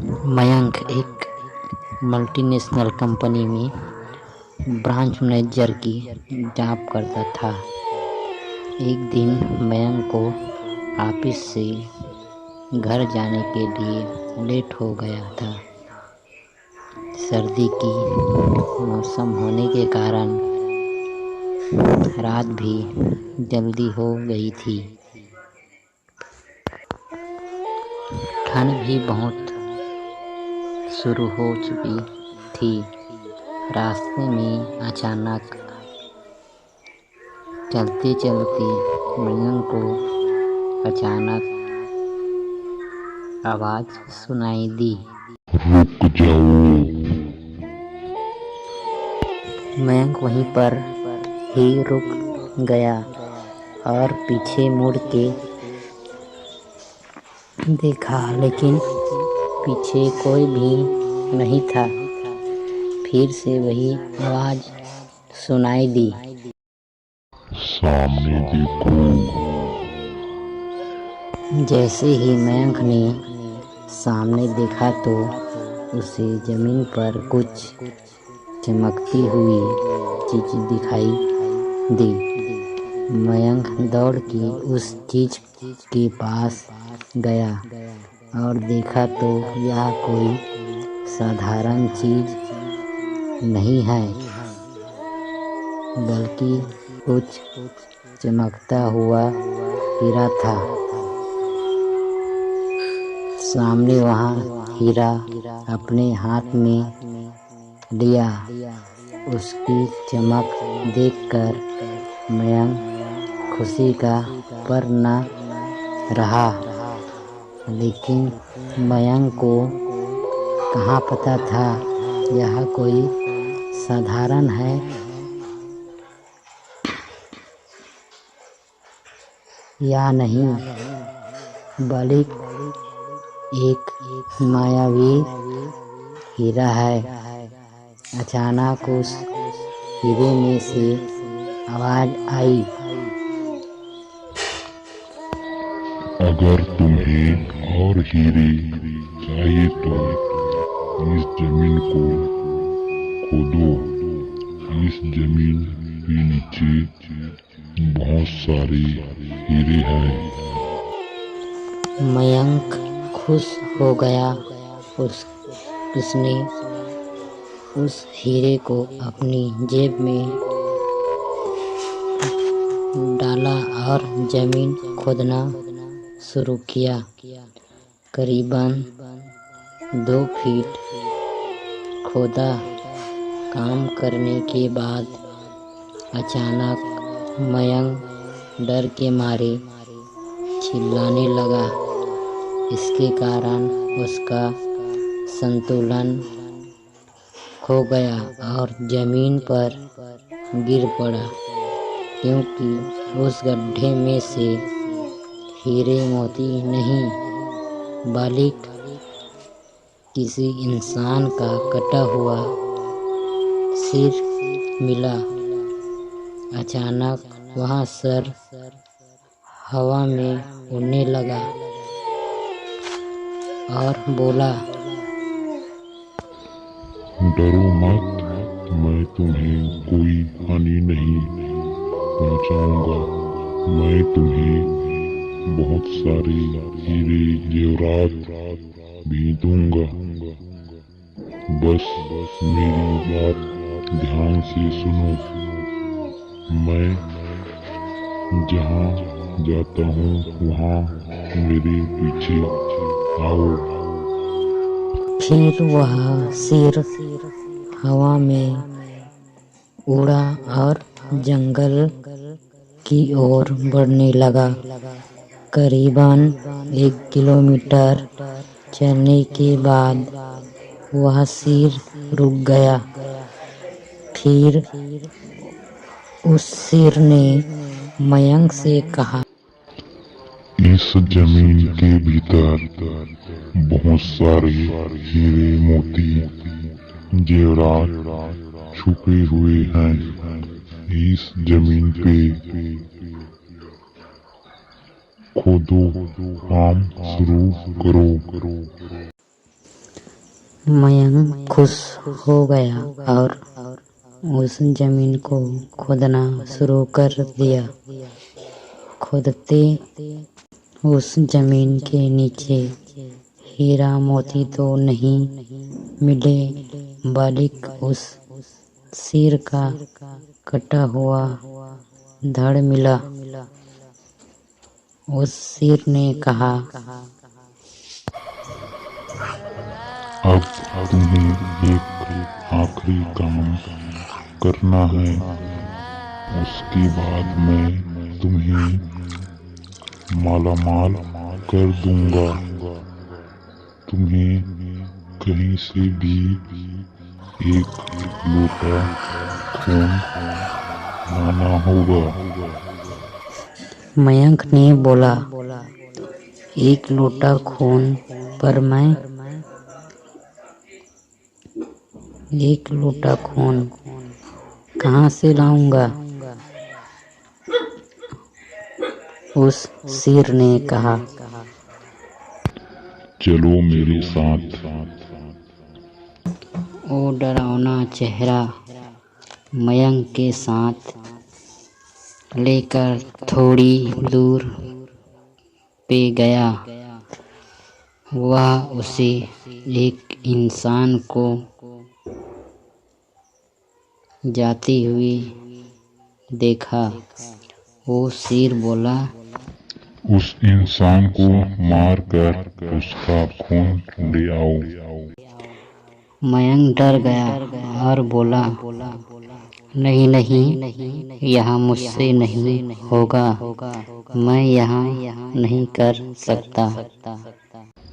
मयंक एक multinational company में branch manager की जॉब करता था। एक दिन मयंक को ऑफिस से घर जाने के लिए लेट हो गया था। सर्दी की मौसम होने के कारण रात भी जल्दी हो गई थी। ठंड भी बहुत शुरू हो चुकी थी। रास्ते में अचानक चलते चलते मयंक को अचानक आवाज सुनाई दी। रुक जाओ। मयंक वहीं पर ही रुक गया और पीछे मुड़ के देखा, लेकिन पीछे कोई भी नहीं था। फिर से वही आवाज सुनाई दी। सामने देखो। जैसे ही मयंक ने सामने देखा तो उसे जमीन पर कुछ चमकती हुई चीज दिखाई दी। मयंक दौड़ के उस चीज के पास गया और देखा तो यह कोई साधारण चीज नहीं है, बल्कि कुछ चमकता हुआ हीरा था। सामने वहाँ हीरा अपने हाथ में लिया। उसकी चमक देखकर मयंक खुशी का पर न रहा, लेकिन मयंक को कहाँ पता था यह कोई साधारण है या नहीं, बल्कि एक मायावी हीरा है। अचानक उस हीरे में से आवाज आई। अगर तुम्हें और हीरे चाहिए तो इस जमीन को खोदो। इस जमीन के नीचे बहुत सारे हीरे हैं। मयंक खुश हो गया। उसने उस हीरे को अपनी जेब में डाला और जमीन खोदना शुरू किया। करीबन 2 फीट खोदा। काम करने के बाद अचानक मयंक डर के मारे चिल्लाने लगा। इसके कारण उसका संतुलन खो गया और जमीन पर गिर पड़ा, क्योंकि उस गड्ढे में से हीरे मोती नहीं, बल्कि किसी इंसान का कटा हुआ सिर मिला। अचानक वह सर हवा में उड़ने लगा और बोला, डरो मत, मैं तुम्हें कोई हानि नहीं पहुंचाऊंगा। मैं तुम्हें बहुत सारे हीरे जेवरात भी दूंगा। बस मेरी बात ध्यान से सुनो। मैं जहाँ जाता हूँ वहाँ मेरे पीछे आओ। फिर वह सिर हवा में उड़ा और जंगल की ओर बढ़ने लगा। करीबन 1 किलोमीटर चलने के बाद वह सिर रुक गया। फिर उस सिर ने मयंक से कहा, इस जमीन के भीतर बहुत सारे हीरे मोती जेवरात छुपे हुए हैं। इस जमीन पे खोदो, काम शुरू करो। मयंक खुश हो गया और उस जमीन को खोदना शुरू कर दिया। खोदते उस जमीन के नीचे हीरा मोती तो नहीं मिले, बल्कि उस शेर का कटा हुआ धड़ मिला। उस शेर ने कहा, अब तुम्हें एक आखिरी काम करना है, उसके बाद मैं तुम्हें मालामाल कर दूंगा। तुम्हें कहीं से भी एक लोटा खून लाना होगा। मयंक ने बोला, एक लोटा खून पर मैं एक लोटा खून कहाँ से लाऊंगा? उस शेर ने कहा, चलो मेरे साथ। वो डरावना चेहरा मयंक के साथ लेकर थोड़ी दूर पे गया। वह उसे एक इंसान को जाती हुई देखा। वो शेर बोला, उस इंसान को मारकर उसका खून ले आओ। मयंक डर गया और बोला, नहीं नहीं, यह मुझसे नहीं होगा, मैं यहाँ नहीं कर सकता।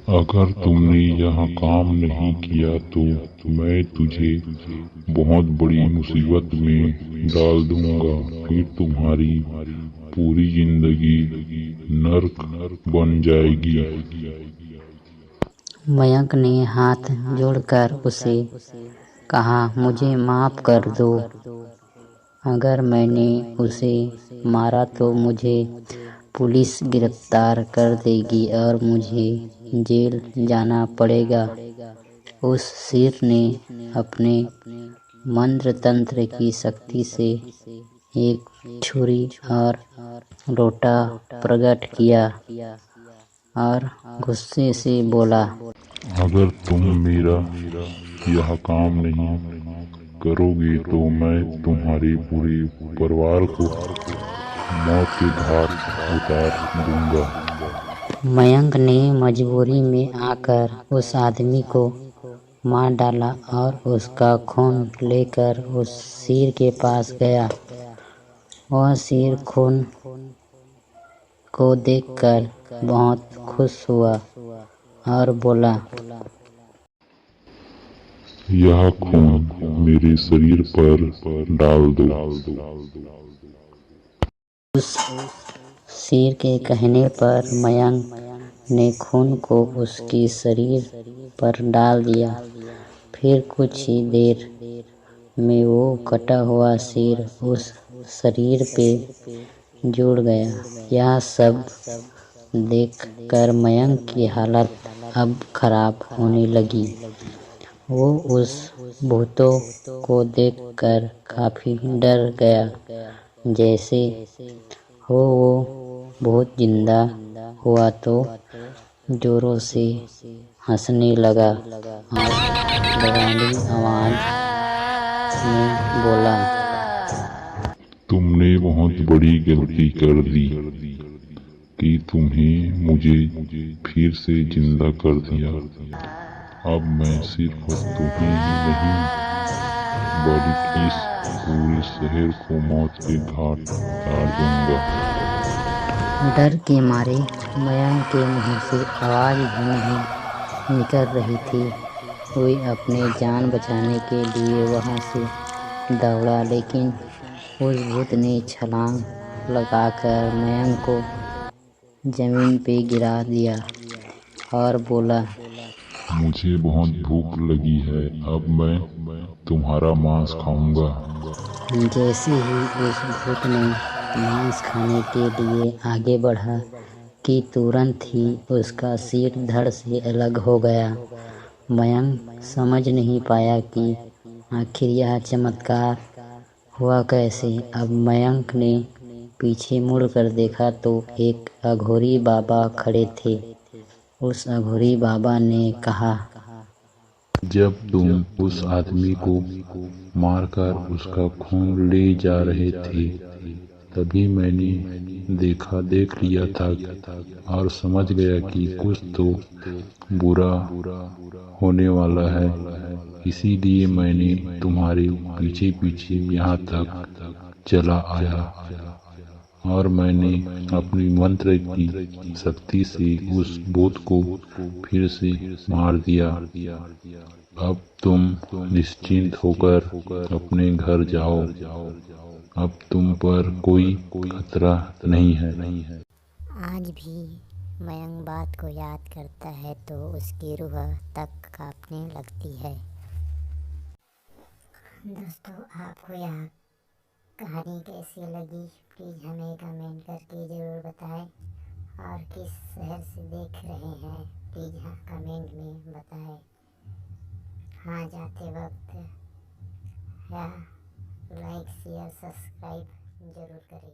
अगर तुमने यह काम नहीं किया तो मैं तुझे बहुत बड़ी मुसीबत में डाल दूंगा, फिर तुम्हारी पूरी जिंदगी नर्क बन जाएगी। मयंक ने हाथ जोड़कर उसे कहा, मुझे माफ कर दो। अगर मैंने उसे मारा तो मुझे पुलिस गिरफ्तार कर देगी और मुझे जेल जाना पड़ेगा। उस शेर ने अपने मंत्र तंत्र की शक्ति से एक छुरी और लोटा प्रकट किया और गुस्से से बोला, अगर तुम मेरा यह काम नहीं करोगे तो मैं तुम्हारे पूरे परिवार को मौत के घाट उतार दूंगा। मयंक ने मजबूरी में आकर उस आदमी को मार डाला और उसका खून लेकर उस शेर के पास गया। वह शेर खून को देखकर बहुत खुश हुआ और बोला, यह खून मेरे शरीर पर डाल दो। उस शेर के कहने पर मयंक ने खून को उसके शरीर पर डाल दिया। फिर कुछ ही देर में वो कटा हुआ शेर उस शरीर पे जुड़ गया। यह सब देखकर मयंक की हालत अब खराब होने लगी। वो उस भूतों को देखकर काफी डर गया। जैसे वो भूत जिंदा हुआ तो जोरों से हंसने लगा और डरावनी आवाज में बोला, तुमने बहुत बड़ी गलती कर दी कि तुम्हें मुझे फिर से जिंदा कर दिया। अब मैं सिर्फ तुम्हें ही नहीं बल्कि इस पूरे शहर को मौत के घाट उतार दूंगा। डर के मारे मयंक के मुंह से आवाज भी नहीं निकल रही थी। कोई अपने जान बचाने के लिए वहां से दौड़ा, लेकिन उस भूत ने छलांग लगाकर मयंक को जमीन पे गिरा दिया और बोला, मुझे बहुत भूख लगी है, अब मैं तुम्हारा मांस खाऊंगा। जैसे ही उस भूत ने मांस खाने के लिए आगे बढ़ा कि तुरंत ही उसका सिर धड़ से अलग हो गया मयंक समझ नहीं पाया कि आखिर यह चमत्कार हुआ कैसे। अब मयंक ने पीछे मुड़कर देखा तो एक अघोरी बाबा खड़े थे। उस अघोरी बाबा ने कहा, जब तुम उस आदमी को मारकर उसका खून ले जा रहे थे, तभी मैंने देख लिया था और समझ गया कि कुछ तो बुरा होने वाला है। इसीलिए मैंने तुम्हारे पीछे पीछे यहाँ तक चला आया और मैंने अपनी मंत्र की शक्ति से उस भूत को फिर से मार दिया। अब तुम निश्चिंत होकर अपने घर जाओ। अब तुम पर कोई खतरा नहीं है। आज भी मयंक बात को याद करता है तो उसकी रूह तक कांपने लगती है। दोस्तों, आपको यह कहानी कैसी लगी प्लीज़ हमें कमेंट करके ज़रूर बताएं। और किस शहर से देख रहे हैं प्लीज़ कमेंट में बताएं। हाँ, जाते वक्त या लाइक शेयर सब्सक्राइब ज़रूर करें।